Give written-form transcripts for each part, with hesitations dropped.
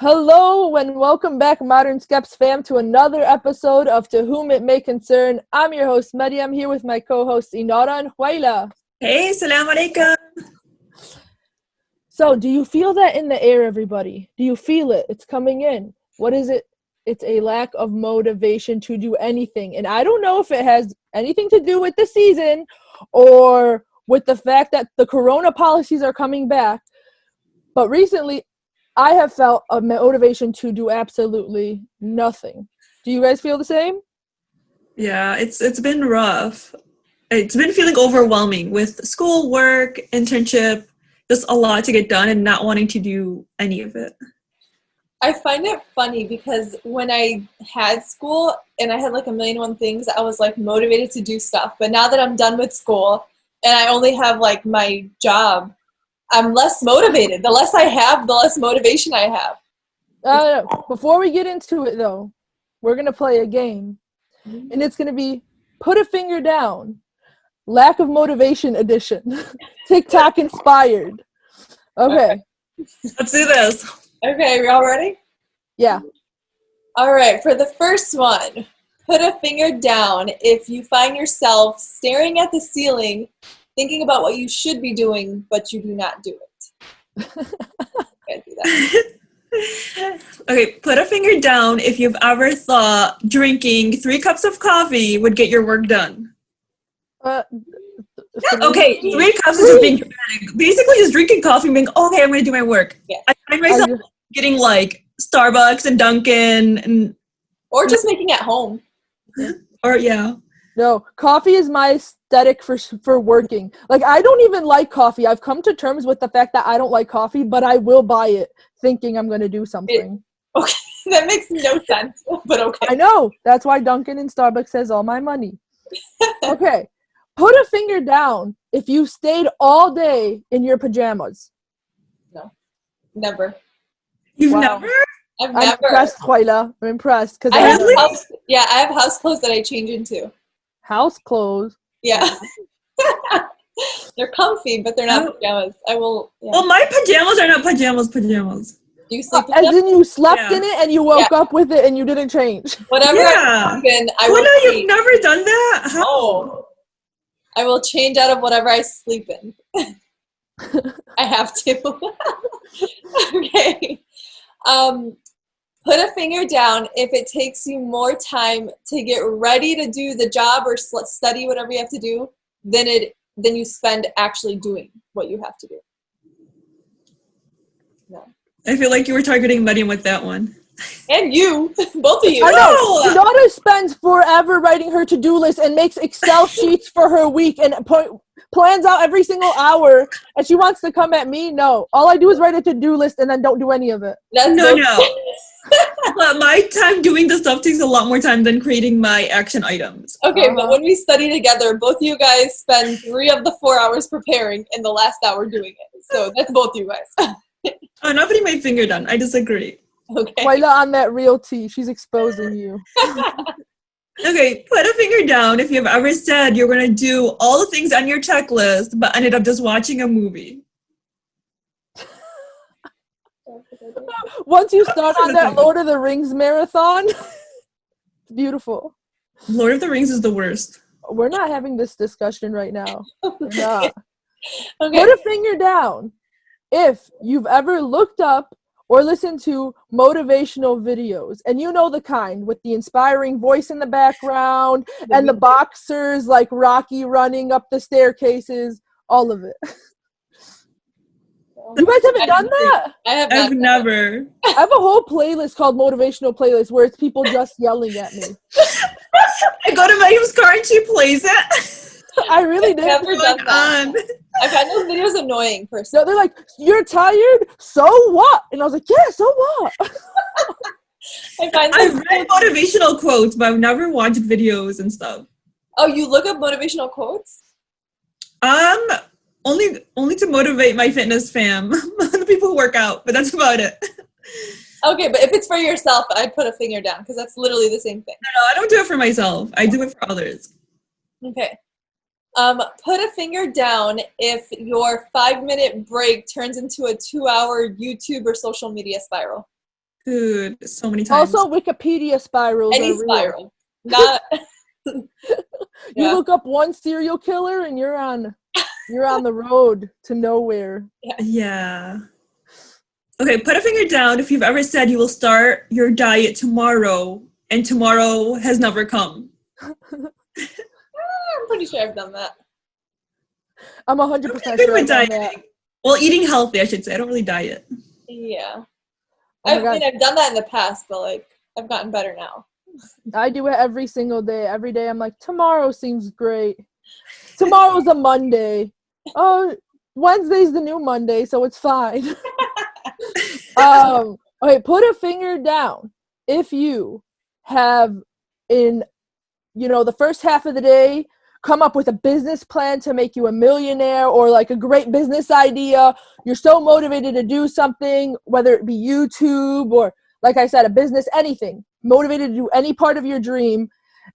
Hello and welcome back, Modern Skeps fam, to another episode of To Whom It May Concern. I'm your host, Mehdi. I'm here with my co-hosts, Inara and Huayla. Hey, salam alaikum. So, do you feel that in the air, everybody? Do you feel it? It's coming in. What is it? It's a lack of motivation to do anything. And I don't know if it has anything to do with the season or with the fact that the corona policies are coming back. But recently, I have felt a motivation to do absolutely nothing. Do you guys feel the same? Yeah, it's been rough. It's been feeling overwhelming with school, work, internship, just a lot to get done and not wanting to do any of it. I find it funny because when I had school and I had like a million and one things, I was like motivated to do stuff. But now that I'm done with school and I only have like my job, I'm less motivated. The less I have, the less motivation I have. Before we get into it, though, we're going to play a game. And it's going to be Put a Finger Down. Lack of Motivation edition. TikTok inspired. Okay. Let's do this. Okay, we all ready? Yeah. All right, for the first one, put a finger down if you find yourself staring at the ceiling thinking about what you should be doing, but you do not do it. Can't do that. Okay, put a finger down if you've ever thought drinking 3 cups of coffee would get your work done. Okay, 3 cups is just being dramatic. Basically, just drinking coffee and being, okay, I'm going to do my work. Yeah. I find myself getting like Starbucks and Dunkin' and... Or just making it home. Or, yeah. No, coffee is my aesthetic for working. Like, I don't even like coffee. I've come to terms with the fact that I don't like coffee, but I will buy it thinking I'm going to do something. Okay, that makes no sense, but okay. I know. That's why Dunkin' and Starbucks has all my money. Okay. Put a finger down if you stayed all day in your pajamas. No, never. You've Wow. never? I've I'm never. impressed, Huayla. I'm impressed. Because I have house clothes that I change into. House clothes. Yeah. They're comfy, but they're not pajamas. I will. Yeah. Well, my pajamas are not pajamas. Do you sleep with As them? in you slept in it and you woke up with it and you didn't change. Whatever Yeah. I sleep in, I Well, will no, change. you've never done that? How? Oh. I will change out of whatever I sleep in. I have to. Okay. Put a finger down if it takes you more time to get ready to do the job or study whatever you have to do than you spend actually doing what you have to do. No. I feel like you were targeting Medium with that one. And you, both of you. I know. Daughter spends forever writing her to-do list and makes Excel sheets for her week and plans out every single hour. And she wants to come at me? No. All I do is write a to-do list and then don't do any of it. No. But my time doing the stuff takes a lot more time than creating my action items. Okay, but when we study together, both of you guys spend 3 of the 4 hours preparing and the last hour doing it. So that's both you guys. I'm not putting my finger down. I disagree. Okay. Huayla on that real tea. She's exposing you. Okay, put a finger down if you've ever said you're going to do all the things on your checklist, but ended up just watching a movie. Once you start on that Lord of the Rings marathon, it's beautiful. Lord of the Rings is the worst. We're not having this discussion right now. We're not. Okay. Put a finger down if you've ever looked up or listened to motivational videos, and you know the kind with the inspiring voice in the background and the boxers like Rocky running up the staircases, all of it. You guys haven't done that? I have I've never. I have a whole playlist called Motivational Playlist where it's people just yelling at me. I go to Medium's car and she plays it. I really did. I've never done that. On. I find those videos annoying, personally. So they're like, "You're tired? So what?" And I was like, "Yeah, so what?" I've read motivational quotes, but I've never watched videos and stuff. Oh, you look up motivational quotes? Only to motivate my fitness fam, the people who work out, but that's about it. Okay, but if it's for yourself, I'd put a finger down because that's literally the same thing. No, I don't do it for myself. I do it for others. Okay. Put a finger down if your 5-minute break turns into a 2-hour YouTube or social media spiral. Food so many times. Also, Wikipedia spirals Any are real. spiral. Not You yeah. look up one serial killer and you're on the road to nowhere. Yeah. Okay, put a finger down if you've ever said you will start your diet tomorrow and tomorrow has never come. I'm pretty sure I've done that. I'm I'm 100% pretty good sure I've with done dieting. that. Well, eating healthy, I should say. I don't really diet. Yeah. Oh my I God. mean, I've done that in the past, but like, I've gotten better now. I do it every single day. Every day I'm like, tomorrow seems great. Tomorrow's a Monday. Oh, Wednesday's the new Monday, so it's fine. Okay, put a finger down if you have in the first half of the day come up with a business plan to make you a millionaire or like a great business idea. You're so motivated to do something, whether it be YouTube or, like I said, a business, anything, motivated to do any part of your dream.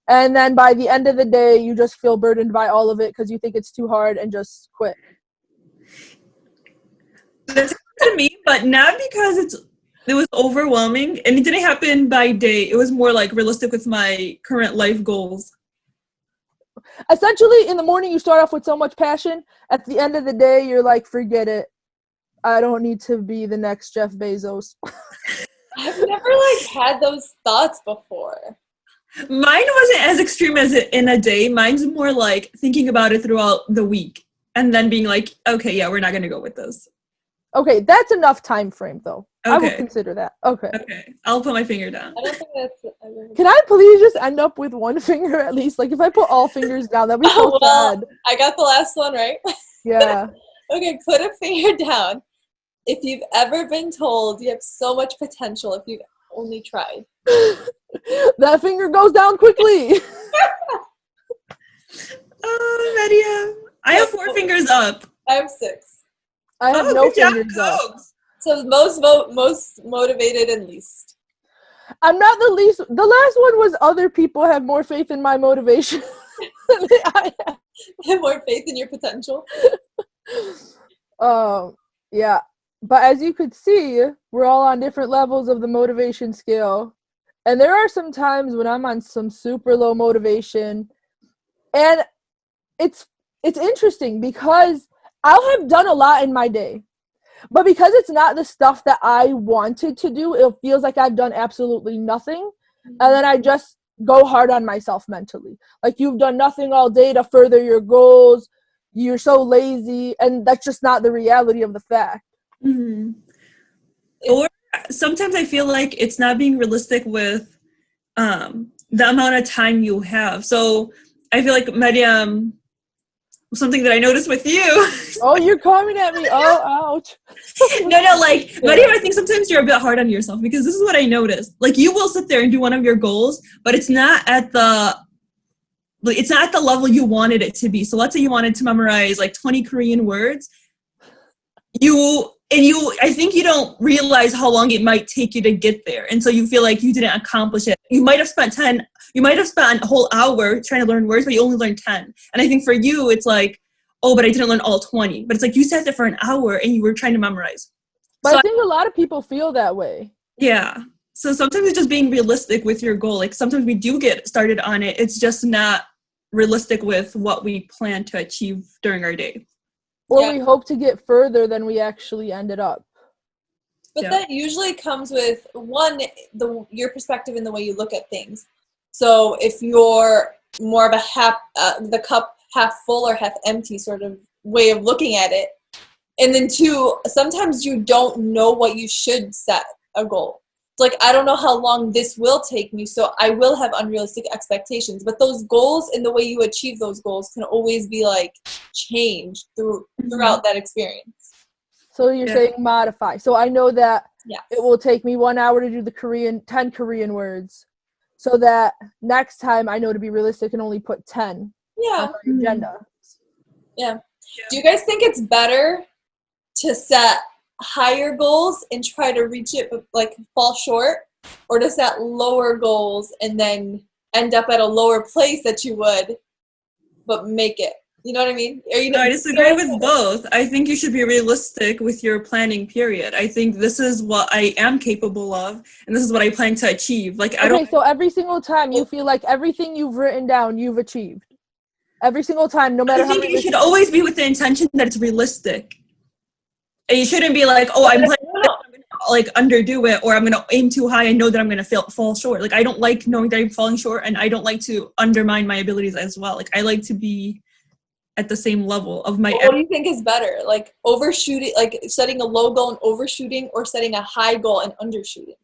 And then by the end of the day, you just feel burdened by all of it because you think it's too hard and just quit. That's to me, but not because it was overwhelming and it didn't happen by day. It was more like realistic with my current life goals. Essentially, in the morning, you start off with so much passion. At the end of the day, you're like, forget it. I don't need to be the next Jeff Bezos. I've never like had those thoughts before. Mine wasn't as extreme as it in a day. Mine's more like thinking about it throughout the week and then being like, okay, yeah, we're not going to go with this. Okay, that's enough time frame, though. I would Okay. consider that. Okay. Okay. I'll put my finger down. I don't think that's. Can I please just end up with one finger at least? Like, if I put all fingers down, that'd be so sad. I got the last one right. Yeah. Okay, put a finger down. If you've ever been told you have so much potential if you've only tried. That finger goes down quickly. Oh, Maria. I have 4 fingers up. I have 6. I have no good job, fingers up. Cokes. So most motivated and least. I'm not the least. The last one was other people have more faith in my motivation than I have. Have more faith in your potential. Yeah. But as you could see, we're all on different levels of the motivation scale. And there are some times when I'm on some super low motivation. And it's interesting because I'll have done a lot in my day. But because it's not the stuff that I wanted to do, it feels like I've done absolutely nothing. And then I just go hard on myself mentally. Like, you've done nothing all day to further your goals. You're so lazy. And that's just not the reality of the fact. Mm-hmm. Or sometimes I feel like it's not being realistic with the amount of time you have. So I feel like Mariam, something that I noticed with you. Oh, you're coming at me. Oh, ouch. No, like, Mariam, I think sometimes you're a bit hard on yourself because this is what I noticed. Like, you will sit there and do one of your goals, but it's not at the level you wanted it to be. So let's say you wanted to memorize like 20 Korean words. I think you don't realize how long it might take you to get there. And so you feel like you didn't accomplish it. You might have spent a whole hour trying to learn words, but you only learned 10. And I think for you, it's like, oh, but I didn't learn all 20. But it's like you sat there for an hour and you were trying to memorize. But I think a lot of people feel that way. Yeah. So sometimes it's just being realistic with your goal. Like, sometimes we do get started on it. It's just not realistic with what we plan to achieve during our day. Or we hope to get further than we actually ended up. But that usually comes with, one, your perspective and the way you look at things. So if you're more of a the cup half full or half empty sort of way of looking at it. And then 2, sometimes you don't know what you should set a goal. It's like, I don't know how long this will take me, so I will have unrealistic expectations. But those goals and the way you achieve those goals can always be like changed throughout that experience. So you're saying modify. So I know that it will take me 1 hour to do the 10 Korean words. So that next time I know to be realistic and only put 10 on my agenda. Yeah. Do you guys think it's better to set higher goals and try to reach it but like fall short, or to set lower goals and then end up at a lower place that you would but make it? You know what I mean? No, I disagree with both. I think you should be realistic with your planning period. I think this is what I am capable of, and this is what I plan to achieve. Like, I don't. Okay, so every single time you feel like everything you've written down, you've achieved. Every single time, no matter I how think many. you should always be with the intention that it's realistic. And you shouldn't be like, oh, I'm planning this, I'm gonna like underdo it, or I'm gonna aim too high. I know that I'm gonna fall short. Like, I don't like knowing that I'm falling short, and I don't like to undermine my abilities as well. Like, I like to be at the same level of my. What do you think is better? Like overshooting, like setting a low goal and overshooting, or setting a high goal and undershooting?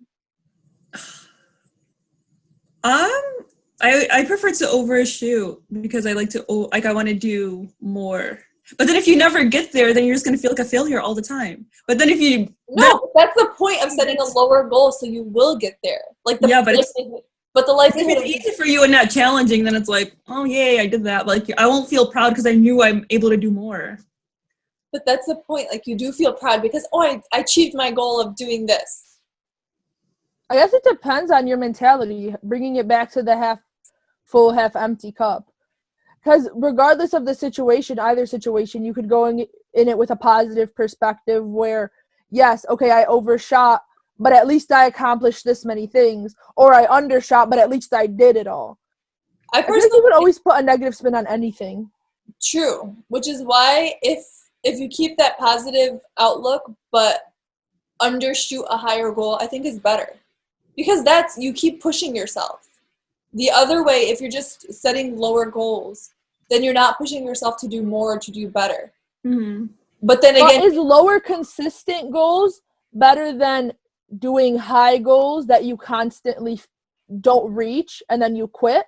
I prefer to overshoot because I like to I want to do more. But then if you never get there, then you're just gonna feel like a failure all the time. But then if you that's the point of setting a lower goal, so you will get there. Like the but the likelihood if it's easy for you and not challenging, then it's like, oh yay, I did that. But like I won't feel proud because I knew I'm able to do more. But that's the point. Like you do feel proud because I achieved my goal of doing this. I guess it depends on your mentality. Bringing it back to the half full, half empty cup. Because regardless of the situation, either situation, you could go in it with a positive perspective where, yes, okay, I overshot, but at least I accomplished this many things. Or I undershot, but at least I did it all. I personally think you would always put a negative spin on anything. True, which is why if you keep that positive outlook, but undershoot a higher goal, I think is better. Because you keep pushing yourself. The other way, if you're just setting lower goals, then you're not pushing yourself to do more or to do better. Mm-hmm. But then again, is lower consistent goals better than doing high goals that you constantly don't reach and then you quit?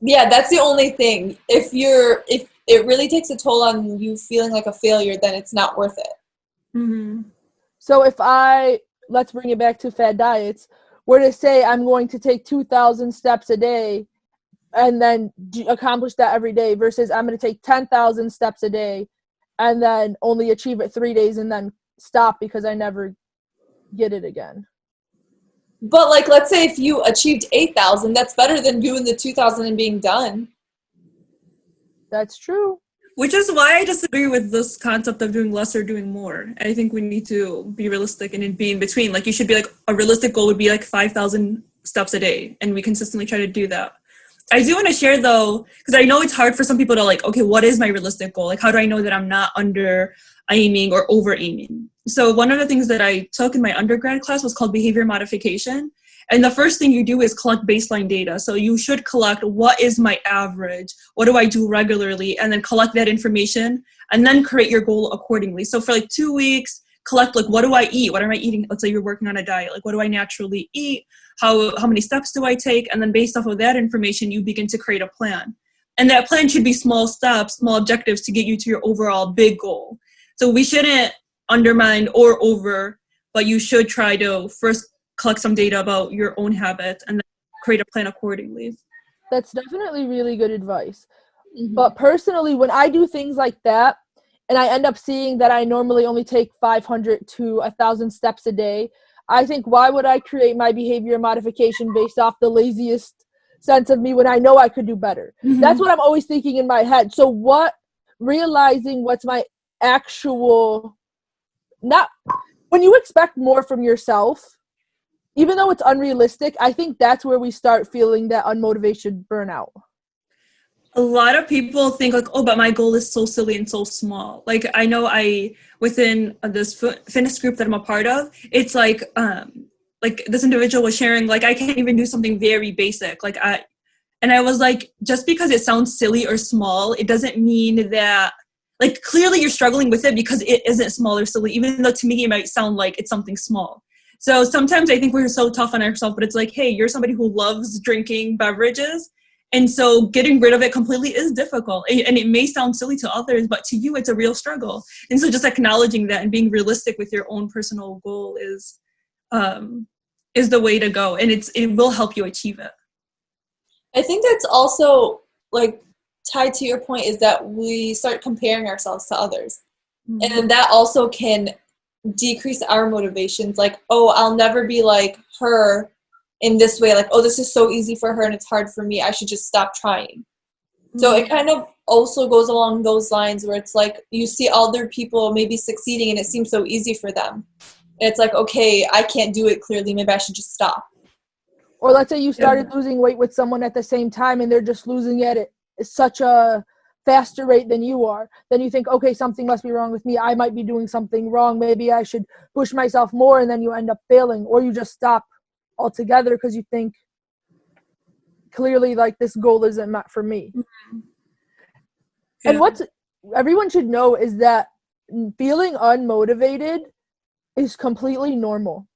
Yeah, that's the only thing. If it really takes a toll on you feeling like a failure, then it's not worth it. Mm-hmm. So if let's bring it back to fad diets, were to say I'm going to take 2,000 steps a day and then accomplish that every day versus I'm going to take 10,000 steps a day and then only achieve it 3 days and then stop because I never get it again. But like, let's say if you achieved 8,000, that's better than doing the 2,000 and being done. That's true. Which is why I disagree with this concept of doing less or doing more. I think we need to be realistic and be in between. Like you should be like, a realistic goal would be like 5,000 steps a day. And we consistently try to do that. I do want to share though, because I know it's hard for some people to like, okay, what is my realistic goal? Like, how do I know that I'm not under aiming or over aiming? So one of the things that I took in my undergrad class was called behavior modification. And the first thing you do is collect baseline data. So you should collect what is my average, what do I do regularly, and then collect that information and then create your goal accordingly. So for like 2 weeks, collect like, what do I eat? What am I eating? Let's say you're working on a diet. Like, what do I naturally eat? How many steps do I take? And then based off of that information, you begin to create a plan. And that plan should be small steps, small objectives to get you to your overall big goal. So we shouldn't undermine or over, but you should try to first collect some data about your own habits and then create a plan accordingly. That's definitely really good advice. Mm-hmm. But personally, when I do things like that, and I end up seeing that I normally only take 500 to 1,000 steps a day, I think, why would I create my behavior modification based off the laziest sense of me when I know I could do better? Mm-hmm. That's what I'm always thinking in my head. So realizing what's my actual, when you expect more from yourself, even though it's unrealistic, I think that's where we start feeling that unmotivation burnout. A lot of people think like, oh, but my goal is so silly and so small. Like I know within this fitness group that I'm a part of, it's like this individual was sharing like, I can't even do something very basic. And I was like, just because it sounds silly or small, it doesn't mean that like clearly you're struggling with it because it isn't small or silly, even though to me it might sound like it's something small. So sometimes I think we're so tough on ourselves, but it's like, hey, you're somebody who loves drinking beverages. And so getting rid of it completely is difficult. And it may sound silly to others, but to you, it's a real struggle. And so just acknowledging that and being realistic with your own personal goal is the way to go. And it will help you achieve it. I think that's also like tied to your point is that we start comparing ourselves to others. Mm-hmm. And that also can decrease our motivations. Like, oh, I'll never be like her in this way. Like, oh, this is so easy for her and it's hard for me. I should just stop trying. So it kind of also goes along those lines where it's like you see other people maybe succeeding and it seems so easy for them. And it's like, okay, I can't do it clearly. Maybe I should just stop. Or let's say you started losing weight with someone at the same time and they're just losing it at such a faster rate than you are. Then you think, okay, something must be wrong with me. I might be doing something wrong. Maybe I should push myself more, and then you end up failing. Or you just stop altogether because you think clearly like this goal isn't met for me. And what everyone should know is that feeling unmotivated is completely normal.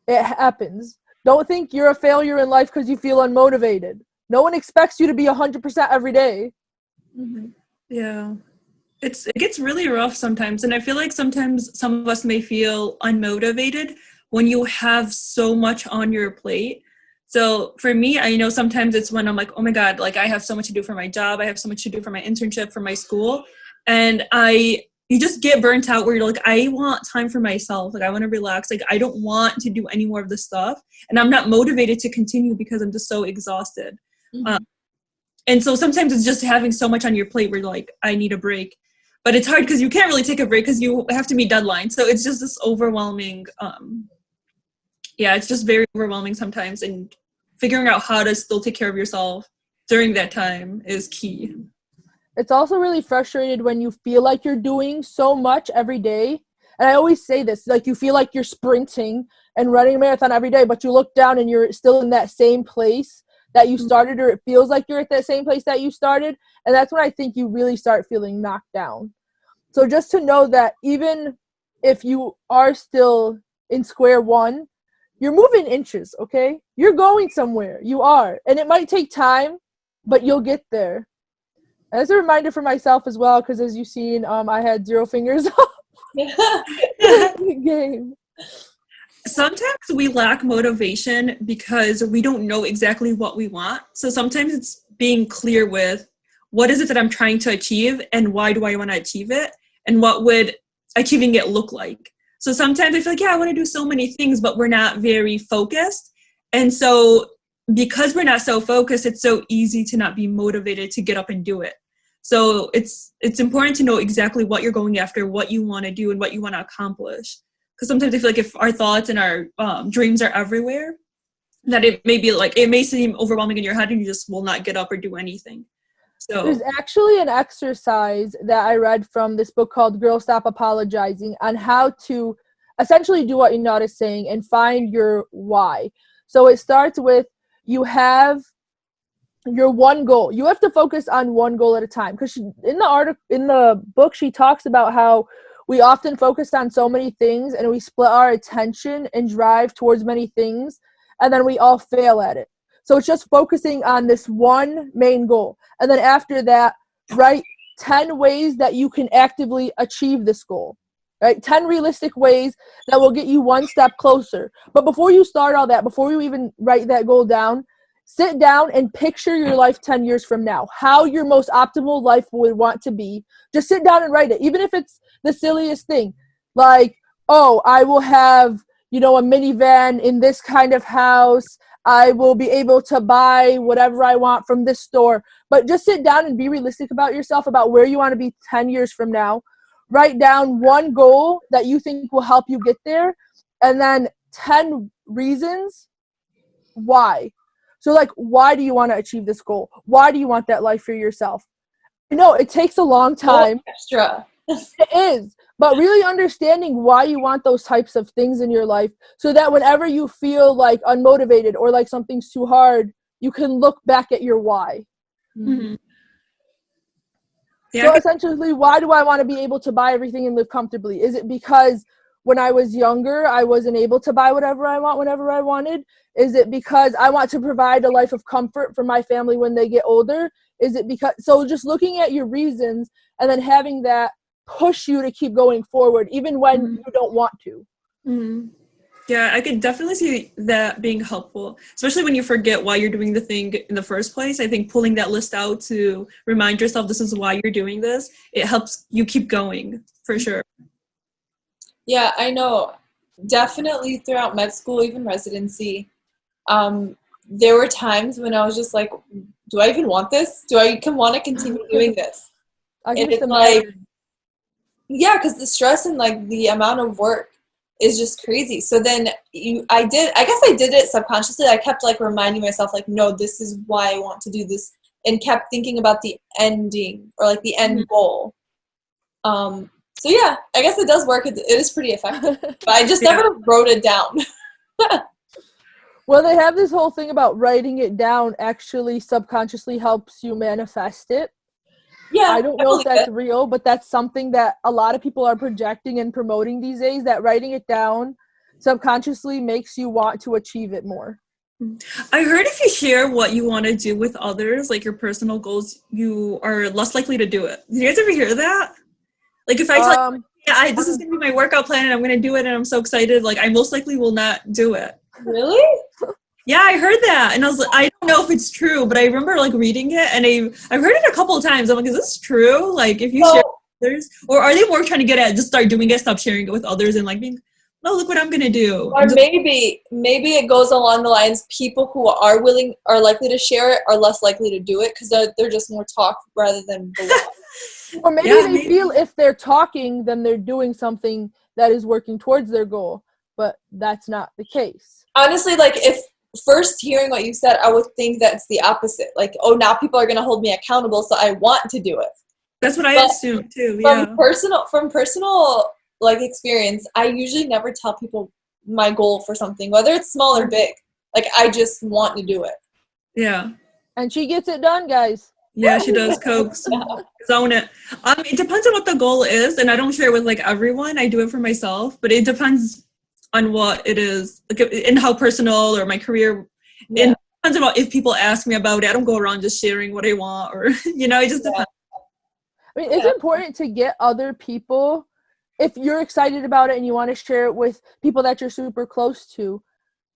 It happens. Don't think you're a failure in life because you feel unmotivated. No one expects you to be 100% every day. Yeah. It gets really rough sometimes. And I feel like sometimes some of us may feel unmotivated when you have so much on your plate. So for me, I know sometimes it's when I'm like, oh my God, like I have so much to do for my job. I have so much to do for my internship, for my school. And you just get burnt out where you're like, I want time for myself. Like I want to relax. Like I don't want to do any more of this stuff. And I'm not motivated to continue because I'm just so exhausted. And so sometimes it's just having so much on your plate where you're like, I need a break. But it's hard because you can't really take a break because you have to meet deadlines. So it's just this overwhelming, it's just very overwhelming sometimes. And figuring out how to still take care of yourself during that time is key. It's also really frustrated when you feel like you're doing so much every day. And I always say this, like you feel like you're sprinting and running a marathon every day, but you look down and you're still in that same place that you started, or it feels like you're at that same place that you started. And that's when I think you really start feeling knocked down. So just to know that even if you are still in square one, you're moving inches, okay? You're going somewhere. You are. And it might take time, but you'll get there. And as a reminder for myself as well, because as you've seen, I had 0 fingers up the game. Sometimes we lack motivation because we don't know exactly what we want. So sometimes it's being clear with what is it that I'm trying to achieve and why do I want to achieve it and what would achieving it look like. So sometimes I feel like, I want to do so many things, but we're not very focused. And so because we're not so focused, it's so easy to not be motivated to get up and do it. So it's important to know exactly what you're going after, what you want to do, and what you want to accomplish. Because sometimes I feel like if our thoughts and our dreams are everywhere, that it may seem overwhelming in your head and you just will not get up or do anything. So there's actually an exercise that I read from this book called Girl Stop Apologizing on how to essentially do what Inad is saying and find your why. So it starts with you have your one goal. You have to focus on one goal at a time. Because in the book, she talks about how we often focus on so many things and we split our attention and drive towards many things, and then we all fail at it. So it's just focusing on this one main goal. And then after that, write 10 ways that you can actively achieve this goal. Right? 10 realistic ways that will get you one step closer. But before you start all that, before you even write that goal down, sit down and picture your life 10 years from now, how your most optimal life would want to be. Just sit down and write it, even if it's the silliest thing. Like, oh, I will have, a minivan in this kind of house. I will be able to buy whatever I want from this store. But just sit down and be realistic about yourself, about where you want to be 10 years from now. Write down one goal that you think will help you get there, and then 10 reasons why. So, why do you want to achieve this goal? Why do you want that life for yourself? It takes a long time. Extra. It is. But really understanding why you want those types of things in your life so that whenever you feel like unmotivated or like something's too hard, you can look back at your why. Mm-hmm. Yeah, So essentially, why do I want to be able to buy everything and live comfortably? Is it because when I was younger, I wasn't able to buy whatever I want whenever I wanted? Is it because I want to provide a life of comfort for my family when they get older? Is it because, so just looking at your reasons and then having that push you to keep going forward, even when you don't want to. Mm-hmm. Yeah, I could definitely see that being helpful, especially when you forget why you're doing the thing in the first place. I think pulling that list out to remind yourself this is why you're doing this, it helps you keep going, for sure. Yeah, I know. Definitely throughout med school, even residency, there were times when I was just like, do I even want this? Do I want to continue doing this? I can And just it's like, imagine. yeah, because the stress and like the amount of work is just crazy. So then I guess I did it subconsciously. I kept like reminding myself like, no, this is why I want to do this, and kept thinking about the ending or like the end goal. So yeah, I guess it does work. It is pretty effective, but I just never wrote it down. Well, they have this whole thing about writing it down actually subconsciously helps you manifest it. Yeah, I don't know if believe that's it. real, but that's something that a lot of people are projecting and promoting these days, that writing it down subconsciously makes you want to achieve it more. I heard if you share what you want to do with others, like your personal goals, you are less likely to do it. Did you guys ever hear that? Like if I tell you, yeah, this is going to be my workout plan and I'm going to do it and I'm so excited, like I most likely will not do it. Really? Yeah, I heard that, and I was like, I don't know if it's true, but I remember like reading it, and I've heard it a couple of times. I'm like, is this true? Like, if you share with others, or are they more trying to get at just start doing it, stop sharing it with others, and like being, no, look what I'm gonna do. Or maybe it goes along the lines, people who are likely to share it are less likely to do it because they're just more talk rather than believe. Or maybe they feel if they're talking, then they're doing something that is working towards their goal, but that's not the case. Honestly, like if first hearing what you said, I would think that's the opposite. Like, oh, now people are going to hold me accountable, so I want to do it. That's what I assumed too. Yeah. From personal like experience, I usually never tell people my goal for something, whether it's small or big. Like, I just want to do it. Yeah. And she gets it done, guys. Yeah, she does. Cokes. Own it. It depends on what the goal is, and I don't share it with like everyone. I do it for myself, but it depends on what it is, like, and how personal or my career. Yeah. And it depends about if people ask me about it. I don't go around just sharing what I want, or it just depends. I mean, it's important to get other people, if you're excited about it and you want to share it with people that you're super close to.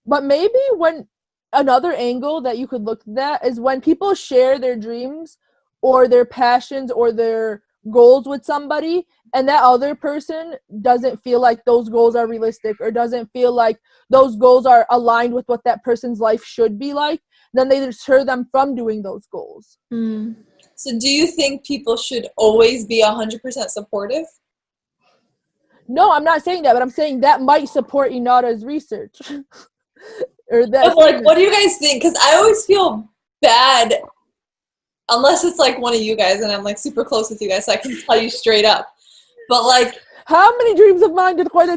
But maybe when another angle that you could look at is when people share their dreams or their passions or their goals with somebody, and that other person doesn't feel like those goals are realistic or doesn't feel like those goals are aligned with what that person's life should be like, then they deter them from doing those goals. So do you think people should always be 100% supportive? No, I'm not saying that, but I'm saying that might support Inada's research. Or that. Like, what do you guys think? Because I always feel bad unless it's like one of you guys and I'm like super close with you guys, so I can tell you straight up. But like, how many dreams of mine did Quite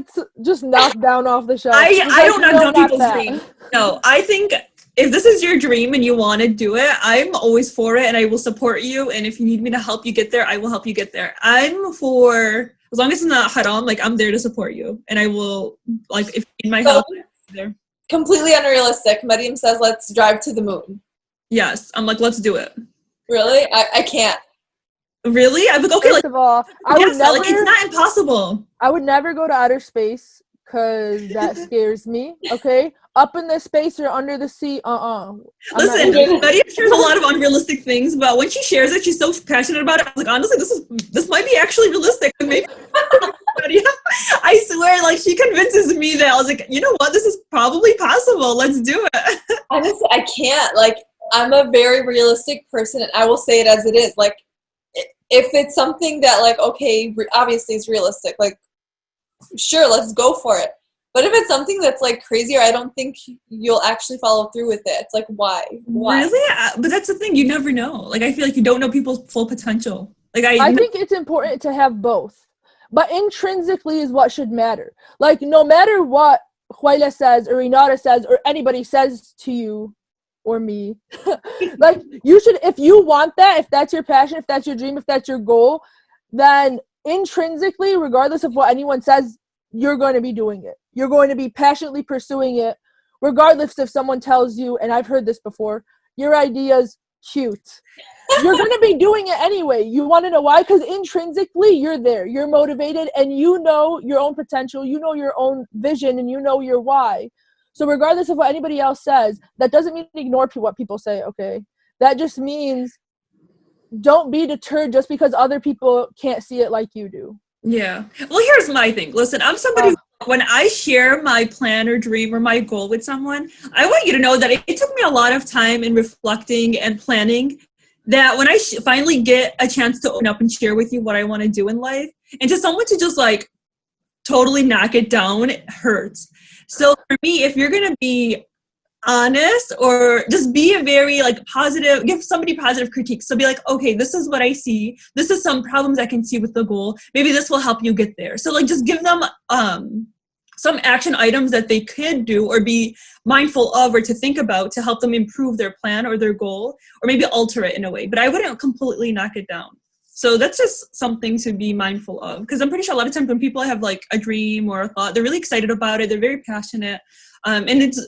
just knock down off the shelf? I don't knock down people's dreams. No, I think if this is your dream and you want to do it, I'm always for it and I will support you. And if you need me to help you get there, I will help you get there. I'm for, as long as it's not haram, like I'm there to support you. And I will, like, if you need my help, I'm there. Completely unrealistic. Mariam says, let's drive to the moon. Yes. I'm like, let's do it. Really? I can't. Really? I'm like, okay. First of all, I would never, like, it's not impossible. I would never go to outer space because that scares me. Okay, up in the space or under the sea, Listen, Betty shares a lot of unrealistic things, but when she shares it, she's so passionate about it. I was like, honestly, this might be actually realistic. Maybe. I swear, like, she convinces me that I was like, you know what, this is probably possible. Let's do it. Honestly, I can't. Like, I'm a very realistic person, and I will say it as it is. Like, if it's something that, like, okay, obviously it's realistic, like, sure, let's go for it. But if it's something that's, like, crazy, or I don't think you'll actually follow through with it, it's like, why? Really? But that's the thing. You never know. Like, I feel like you don't know people's full potential. Like, I think it's important to have both. But intrinsically is what should matter. Like, no matter what Huayla says or Inara says or anybody says to you or me, like, you should, if you want that, if that's your passion, if that's your dream, if that's your goal, then intrinsically, regardless of what anyone says, you're going to be doing it. You're going to be passionately pursuing it, regardless if someone tells you, and I've heard this before, your idea's cute. You're going to be doing it anyway. You want to know why? Because intrinsically, you're there. You're motivated, and you know your own potential. You know your own vision, and you know your why. So regardless of what anybody else says, that doesn't mean ignore what people say, okay? That just means don't be deterred just because other people can't see it like you do. Yeah. Well, here's my thing. Listen, I'm somebody who when I share my plan or dream or my goal with someone, I want you to know that it took me a lot of time in reflecting and planning, that when I finally get a chance to open up and share with you what I want to do in life, and to someone to just like totally knock it down, it hurts. So for me, if you're going to be honest or just be a very like positive, give somebody positive critiques. So be like, okay, this is what I see. This is some problems I can see with the goal. Maybe this will help you get there. So like just give them some action items that they could do or be mindful of or to think about to help them improve their plan or their goal, or maybe alter it in a way. But I wouldn't completely knock it down. So that's just something to be mindful of, because I'm pretty sure a lot of times when people have like a dream or a thought, they're really excited about it. They're very passionate. And it's,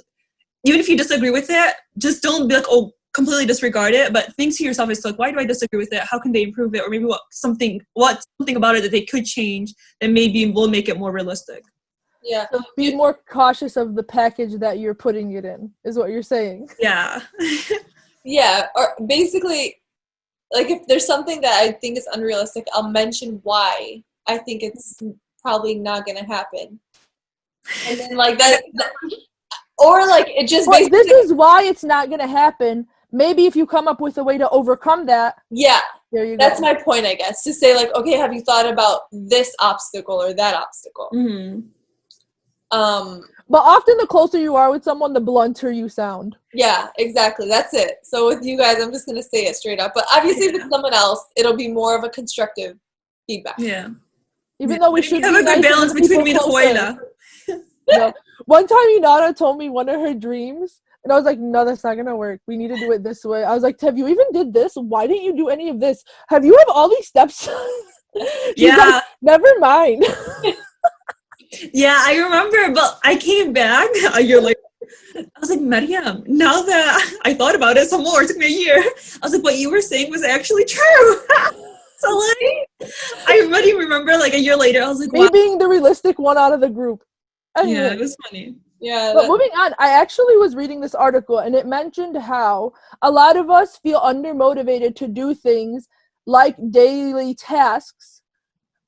even if you disagree with it, just don't be like, oh, completely disregard it. But think to yourself, it's like, why do I disagree with it? How can they improve it? Or maybe what's something about it that they could change that maybe will make it more realistic. Yeah. So be more cautious of the package that you're putting it in, is what you're saying. Yeah. Yeah. Or basically, like if there's something that I think is unrealistic, I'll mention why I think it's probably not going to happen. And then like that or like it just But this is why it's not going to happen. Maybe if you come up with a way to overcome that. Yeah. There you go. That's my point, I guess. To say like, okay, have you thought about this obstacle or that obstacle? Mm-hmm. But often the closer you are with someone, the blunter you sound. Yeah, exactly. That's it. So with you guys, I'm just going to say it straight up. But obviously with someone else, it'll be more of a constructive feedback. Yeah. Even though we should have a good balance between me and Huela. No. One time Inara told me one of her dreams, and I was like, no, that's not going to work. We need to do it this way. I was like, have you even did this? Why didn't you do any of this? Have you have all these steps? She's like, never mind. Yeah, I remember, but I came back a year later. I was like, Mariam, now that I thought about it some more, it took me a year. I was like, what you were saying was actually true. So like, I really remember like a year later, I was like, me being the realistic one out of the group. Anyway. Yeah, it was funny. Yeah. But moving on, I actually was reading this article and it mentioned how a lot of us feel undermotivated to do things like daily tasks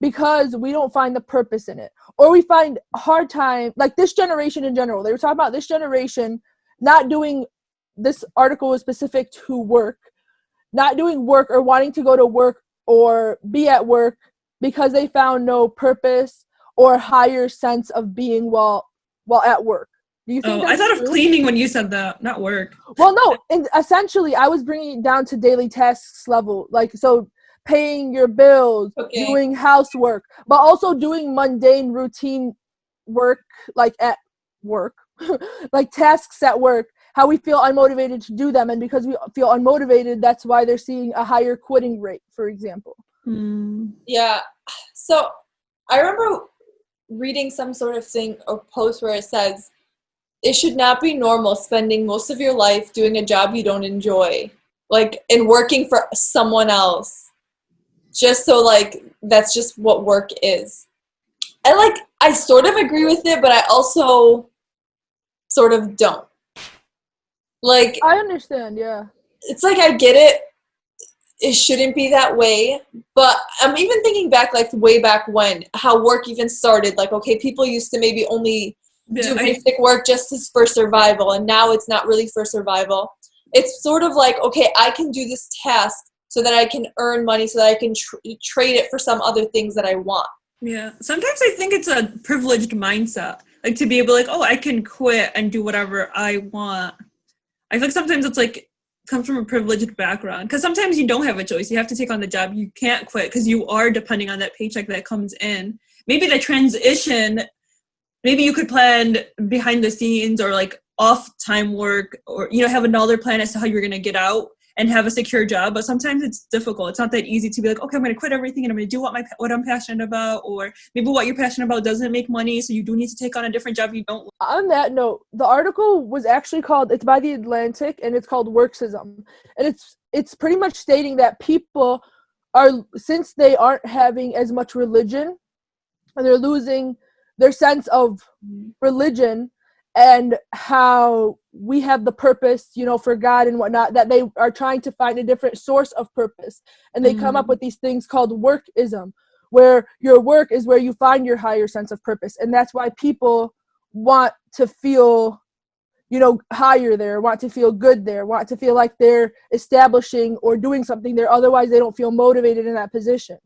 because we don't find the purpose in it. Or we find a hard time, like this generation in general. They were talking about this generation not doing, this article was specific to work, not doing work or wanting to go to work or be at work because they found no purpose or higher sense of being while at work. Do you think I thought of cleaning when you said that, not work. Well, no, and essentially I was bringing it down to daily tasks level. Like, so paying your bills, doing housework, but also doing mundane routine work, like at work, like tasks at work, how we feel unmotivated to do them. And because we feel unmotivated, that's why they're seeing a higher quitting rate, for example. Yeah. So I remember reading some sort of thing or post where it says, it should not be normal spending most of your life doing a job you don't enjoy, like, and working for someone else. Just so, like, that's just what work is. And, like, I sort of agree with it, but I also sort of don't. Like, I understand, yeah. It's like I get it. It shouldn't be that way. But I'm even thinking back, like, way back when, how work even started. Like, okay, people used to maybe only do basic work just for survival, and now it's not really for survival. It's sort of like, okay, I can do this task so that I can earn money, so that I can trade it for some other things that I want. Yeah. Sometimes I think it's a privileged mindset. Like to be able to like, oh, I can quit and do whatever I want. I think sometimes it's like, comes from a privileged background. Because sometimes you don't have a choice. You have to take on the job. You can't quit because you are depending on that paycheck that comes in. Maybe the transition, maybe you could plan behind the scenes or like off time work, or, you know, have another plan as to how you're going to get out and have a secure job. But sometimes it's difficult. It's not that easy to be like, okay, I'm going to quit everything and I'm going to do what I'm passionate about. Or maybe what you're passionate about doesn't make money, so you do need to take on a different job you don't. On that note, the article was actually called, it's by The Atlantic, and it's called Worksism. And it's pretty much stating that people are, since they aren't having as much religion, and they're losing their sense of religion and how we have the purpose, you know, for God and whatnot, that they are trying to find a different source of purpose. And they come up with these things called workism, where your work is where you find your higher sense of purpose. And that's why people want to feel, higher there, want to feel good there, want to feel like they're establishing or doing something there. Otherwise, they don't feel motivated in that position.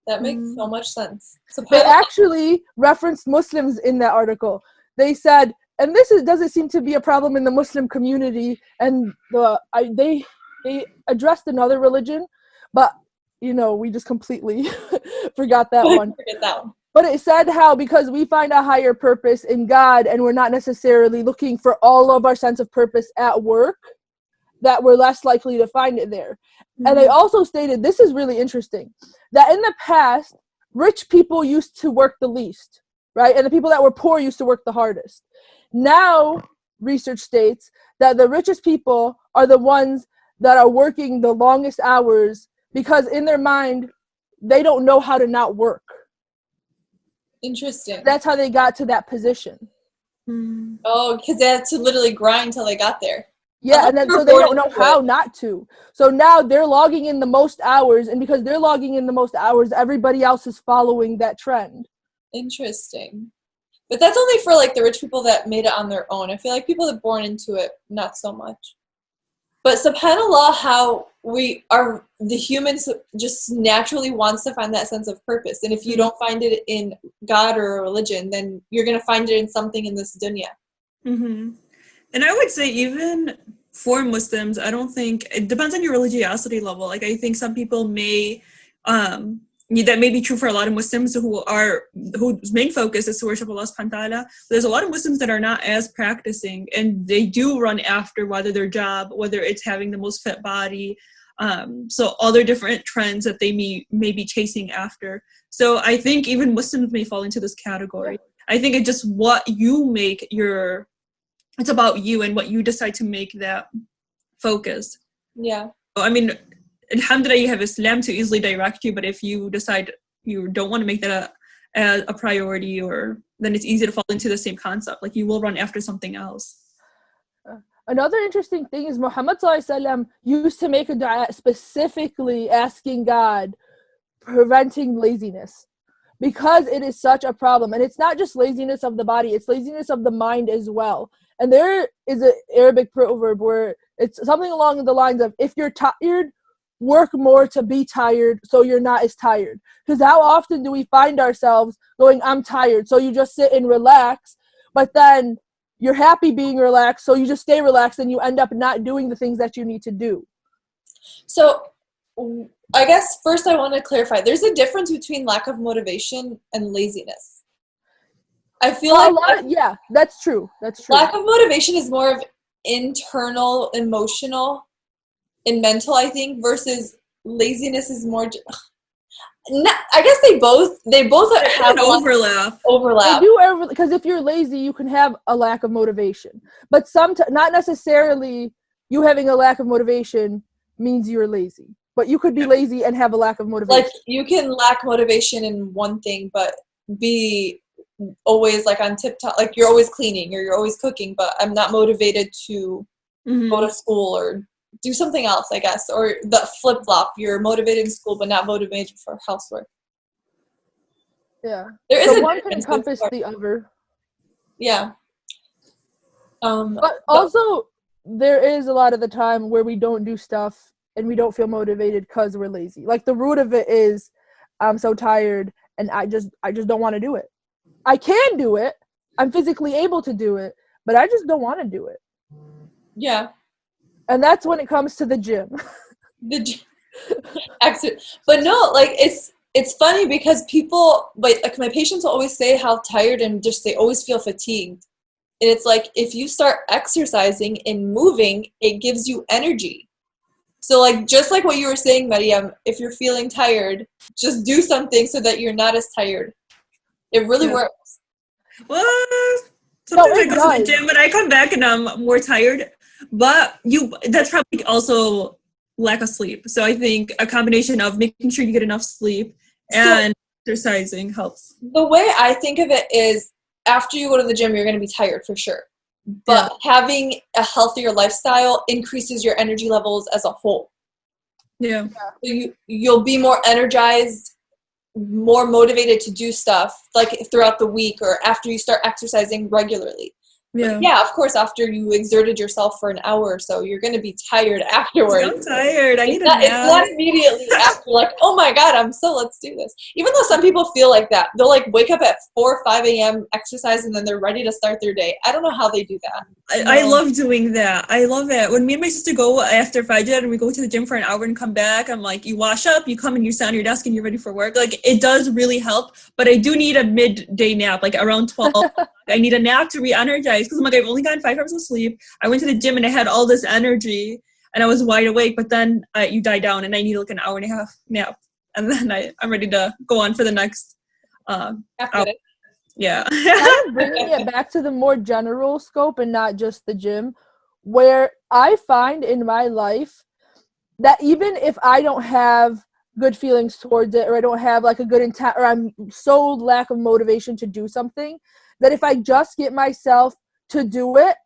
That makes so much sense. They actually referenced Muslims in that article. They said, and doesn't seem to be a problem in the Muslim community, and they addressed another religion, but we just completely forgot that one. Forget that one. But it said how because we find a higher purpose in God and we're not necessarily looking for all of our sense of purpose at work, that we're less likely to find it there. Mm-hmm. And they also stated, this is really interesting, that in the past, rich people used to work the least, right? And the people that were poor used to work the hardest. Now, research states that the richest people are the ones that are working the longest hours because in their mind, they don't know how to not work. Interesting. That's how they got to that position. Oh, because they had to literally grind till they got there. Yeah, and then so they don't know how not to. So now they're logging in the most hours, and because they're logging in the most hours, everybody else is following that trend. Interesting. But that's only for like the rich people that made it on their own. I feel like people that are born into it, not so much. But subhanAllah, how the humans just naturally wants to find that sense of purpose. And if you don't find it in God or a religion, then you're going to find it in something in this dunya. Mm-hmm. And I would say even for Muslims, I don't think, it depends on your religiosity level. Like I think some people may, that may be true for a lot of Muslims whose main focus is to worship Allah subhanahu wa ta'ala. There's a lot of Muslims that are not as practicing and they do run after whether their job, whether it's having the most fit body, so other different trends that they may be chasing after. So I think even Muslims may fall into this category. I think it's just what you make it's about you and what you decide to make that focus. Yeah. I mean, alhamdulillah, you have Islam to easily direct you, but if you decide you don't want to make that a priority, then it's easy to fall into the same concept. Like you will run after something else. Another interesting thing is Muhammad ﷺ used to make a dua specifically asking God, preventing laziness, because it is such a problem. And it's not just laziness of the body, it's laziness of the mind as well. And there is an Arabic proverb where it's something along the lines of, if you're tired, work more to be tired so you're not as tired. Because how often do we find ourselves going, I'm tired, so you just sit and relax, but then you're happy being relaxed, so you just stay relaxed and you end up not doing the things that you need to do. So I guess first I want to clarify, there's a difference between lack of motivation and laziness. I feel yeah, that's true. Lack of motivation is more of internal, emotional, and mental, I think, versus laziness is more. I guess they both have an overlap. Overlap. They do, because if you're lazy, you can have a lack of motivation. But not necessarily you having a lack of motivation means you're lazy. But you could be lazy and have a lack of motivation. Like you can lack motivation in one thing, but be always like on tip top, like you're always cleaning or you're always cooking, but I'm not motivated to go to school or do something else, I guess. Or the flip-flop, you're motivated in school but not motivated for housework. Yeah. There is one can encompass the other. Yeah. But also, there is a lot of the time where we don't do stuff and we don't feel motivated because we're lazy. Like the root of it is, I'm so tired and I just don't want to do it. I can do it. I'm physically able to do it, but I just don't want to do it. Yeah. And that's when it comes to the gym. Excellent. But no, like it's funny because people, like my patients always say how tired and just they always feel fatigued. And it's like if you start exercising and moving, it gives you energy. So like just like what you were saying, Mariam, if you're feeling tired, just do something so that you're not as tired. It really works. Well, sometimes I go to the gym and I come back and I'm more tired. But that's probably also lack of sleep. So I think a combination of making sure you get enough sleep and exercising helps. The way I think of it is after you go to the gym, you're going to be tired for sure. But having a healthier lifestyle increases your energy levels as a whole. Yeah. So you'll be more energized more motivated to do stuff like throughout the week or after you start exercising regularly. Yeah. But yeah, of course, after you exerted yourself for an hour or so, you're going to be tired afterwards. I'm tired. I need a nap. It's not immediately after, like, oh my God, let's do this. Even though some people feel like that. They'll like wake up at 4 or 5 a.m., exercise, and then they're ready to start their day. I don't know how they do that. I love doing that. I love it. When me and my sister go after Fajr and we go to the gym for an hour and come back, I'm like, you wash up, you come and you sit on your desk and you're ready for work. Like, it does really help, but I do need a midday nap, like around 12. I need a nap to re-energize because I'm like, I've only gotten 5 hours of sleep. I went to the gym and I had all this energy and I was wide awake, but then you die down and I need like an hour and a half nap. And then I'm ready to go on for the next hour. Yeah. Kind of bringing it back to the more general scope and not just the gym, where I find in my life that even if I don't have good feelings towards it, or I don't have like a good intent, or I'm so lack of motivation to do something, that if I just get myself to do it,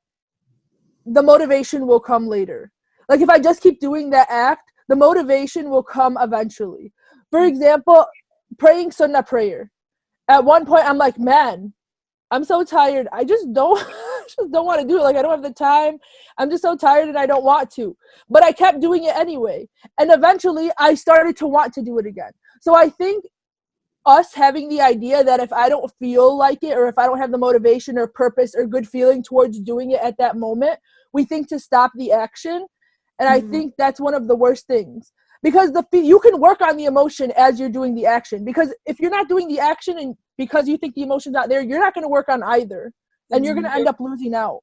the motivation will come later. Like if I just keep doing that act, the motivation will come eventually. For example, praying Sunnah prayer. At one point, I'm like, man, I'm so tired. I just don't want to do it. Like, I don't have the time. I'm just so tired and I don't want to. But I kept doing it anyway. And eventually, I started to want to do it again. So I think us having the idea that if I don't feel like it, or if I don't have the motivation or purpose or good feeling towards doing it at that moment, we think to stop the action. And I think that's one of the worst things. Because you can work on the emotion as you're doing the action. Because if you're not doing the action and because you think the emotion's not there, you're not going to work on either. And you're going to end up losing out.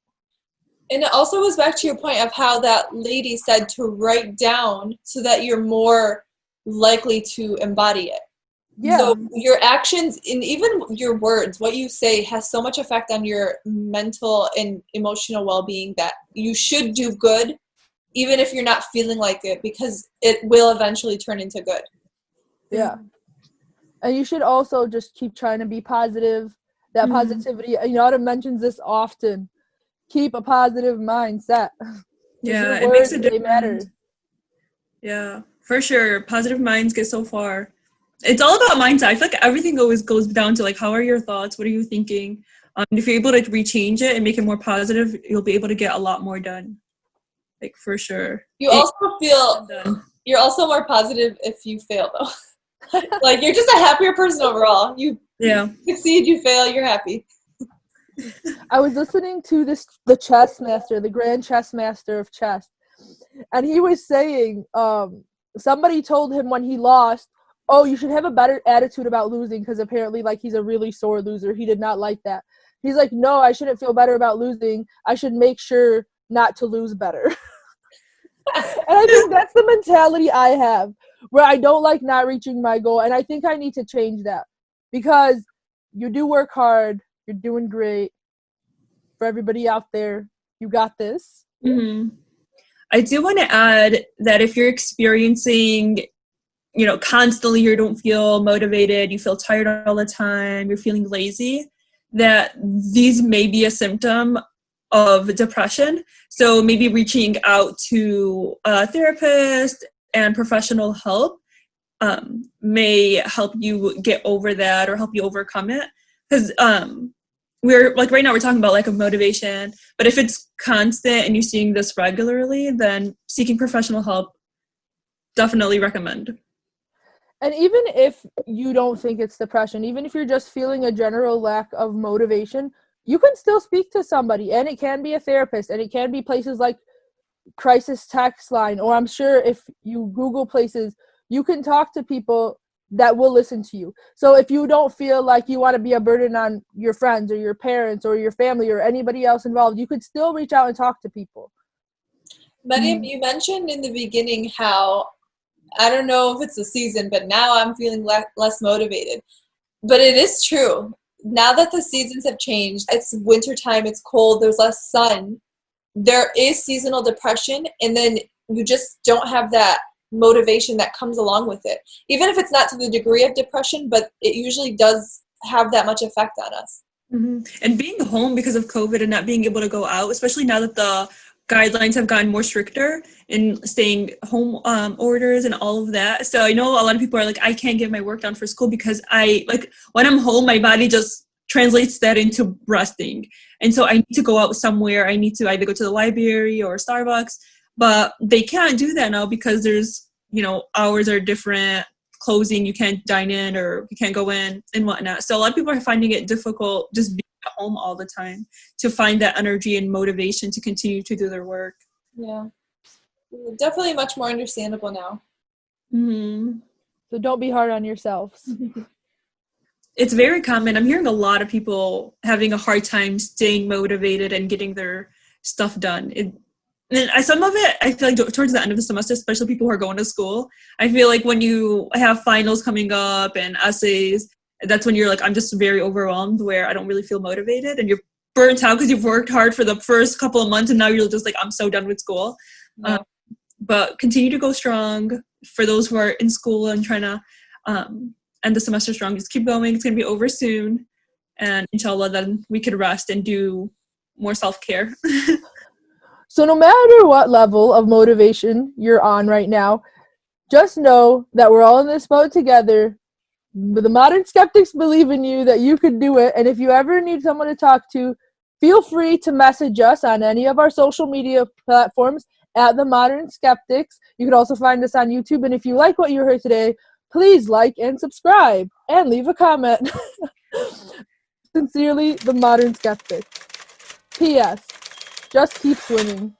And it also goes back to your point of how that lady said to write down so that you're more likely to embody it. Yeah. So your actions and even your words, what you say has so much effect on your mental and emotional well-being that you should do good even if you're not feeling like it, because it will eventually turn into good. Yeah. And you should also just keep trying to be positive. That positivity, Autumn mentions this often. Keep a positive mindset. Yeah, your it words, makes a difference. They matter. Yeah, for sure. Positive minds get so far. It's all about mindset. I feel like everything always goes down to like, how are your thoughts? What are you thinking? If you're able to rechange it and make it more positive, you'll be able to get a lot more done. Like, for sure. You also feel you're also more positive if you fail, though. Like, you're just a happier person overall. You succeed, you fail, you're happy. I was listening to the chess master, the grand chess master of chess, and he was saying somebody told him when he lost, oh, you should have a better attitude about losing, because apparently like he's a really sore loser. He did not like that. He's like, no, I shouldn't feel better about losing. I should make sure not to lose better. And I think that's the mentality I have, where I don't like not reaching my goal. And I think I need to change that, because you do work hard. You're doing great. For everybody out there, you got this. I do want to add that if you're experiencing, constantly you don't feel motivated, you feel tired all the time, you're feeling lazy, that these may be a symptom of depression. So maybe reaching out to a therapist and professional help may help you get over that or help you overcome it. Because we're like right now we're talking about lack of motivation, but if it's constant and you're seeing this regularly, then seeking professional help, definitely recommend. And even if you don't think it's depression, even if you're just feeling a general lack of motivation, you can still speak to somebody, and it can be a therapist, and it can be places like crisis text line, or I'm sure if you Google places, you can talk to people that will listen to you. So if you don't feel like you want to be a burden on your friends or your parents or your family or anybody else involved, you could still reach out and talk to people. Mariam, you mentioned in the beginning how, I don't know if it's the season, but now I'm feeling less motivated. But it is true. Now that the seasons have changed, it's wintertime, it's cold, there's less sun, there is seasonal depression, and then you just don't have that motivation that comes along with it. Even if it's not to the degree of depression, but it usually does have that much effect on us. And being home because of COVID and not being able to go out, especially now that the guidelines have gotten more stricter in staying home orders and all of that. So I know a lot of people are like, I can't get my work done for school because when I'm home, my body just translates that into resting. And so I need to go out somewhere. I need to either go to the library or Starbucks, but they can't do that now because there's, hours are different, closing, you can't dine in or you can't go in and whatnot. So a lot of people are finding it difficult just being at home all the time to find that energy and motivation to continue to do their work. Yeah. Definitely much more understandable now. Mm-hmm. So don't be hard on yourselves. It's very common. I'm hearing a lot of people having a hard time staying motivated and getting their stuff done. Some of it, I feel like towards the end of the semester, especially people who are going to school, I feel like when you have finals coming up and essays, that's when you're like, I'm just very overwhelmed where I don't really feel motivated and you're burnt out because you've worked hard for the first couple of months and now you're just like, I'm so done with school. Yeah. But continue to go strong. For those who are in school and trying to end the semester strong, just keep going. It's going to be over soon. And inshallah, then we could rest and do more self-care. So no matter what level of motivation you're on right now, just know that we're all in this boat together. The Modern Skeptics believe in you, that you could do it. And if you ever need someone to talk to, feel free to message us on any of our social media platforms at the Modern Skeptics. You can also find us on YouTube. And if you like what you heard today, please like and subscribe and leave a comment. Sincerely, the Modern Skeptic. P.S. Just keep swimming.